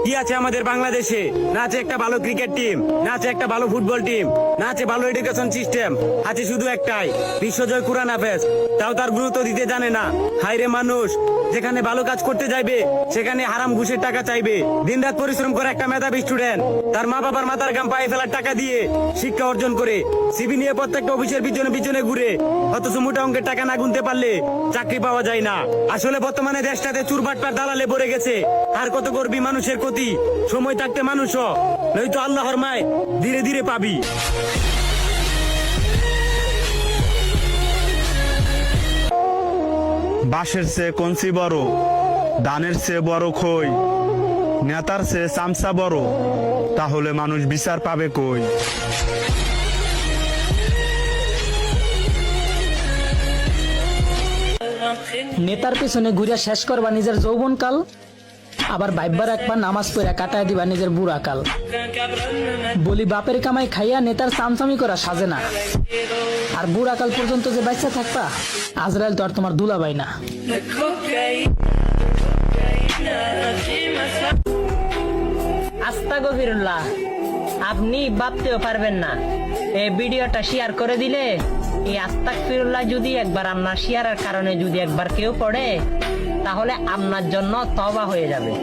কি আছে আমাদের বাংলাদেশে? না আছে একটা ভালো ক্রিকেট টিম, না আছে একটা ভালো ফুটবল টিম, না আছে ভালো এডুকেশন সিস্টেম, আছে শুধু একটাই বিশ্বজয় কুরআন হাফেজ। তাও তার গুরুত্ব দিতে জানে না। হায়রে মানুষ, যেখানে ভালো কাজ করতে যাইবে সেখানে হারাম ঘুষের টাকা চাইবে। দিনরাত পরিশ্রম করে একটা মেধাবী স্টুডেন্ট তার মা বাবার মাথার ঘাম পায়ে ফেলার টাকা দিয়ে শিক্ষা অর্জন করে সিভি নিয়ে প্রত্যেকটা অফিসের পিছনে পিছনে ঘুরে, অথচ মোটা অঙ্কের টাকা না গুনতে পারলে চাকরি পাওয়া যায় না। আসলে বর্তমানে দেশটাতে চুরবাটপার দালালে ভরে গেছে। আর কত করবি মানুষের ক্ষতি? সময় থাকতে মানুষ হ, নয়তো আল্লাহর মায় ধীরে ধীরে পাবি। বাঁশের চেয়ে কঞ্চি বড়, ধানের চেয়ে বড় খই, নেতার চেয়ে চামচা বড়, তাহলে মানুষ বিচার পাবে কই? নেতার পিছনে ঘুরে শেষ করবা নিজের যৌবনকাল, আবার বাইবার একবার নামাজ পড়া কাটায় দিবা নিজের বুড়া কাল। বলি বাপের কামাই খাইয়া নেতার চামচামি করা সাজে না, আর বুড়া কাল পর্যন্ত যে বাচ্চা থাকবা, আজরাইল তো আর তোমার দুলাভাই না। আস্তাগফিরুল্লাহ, আপনি ভাবতেও পারবেন না এই ভিডিওটা শেয়ার করে দিলে এই আস্তাগফিরুল্লাহ যদি একবার আপনার শেয়ারের কারণে যদি একবার কেউ পড়ে, তাহলে আপনার জন্য তওবা হয়ে যাবে।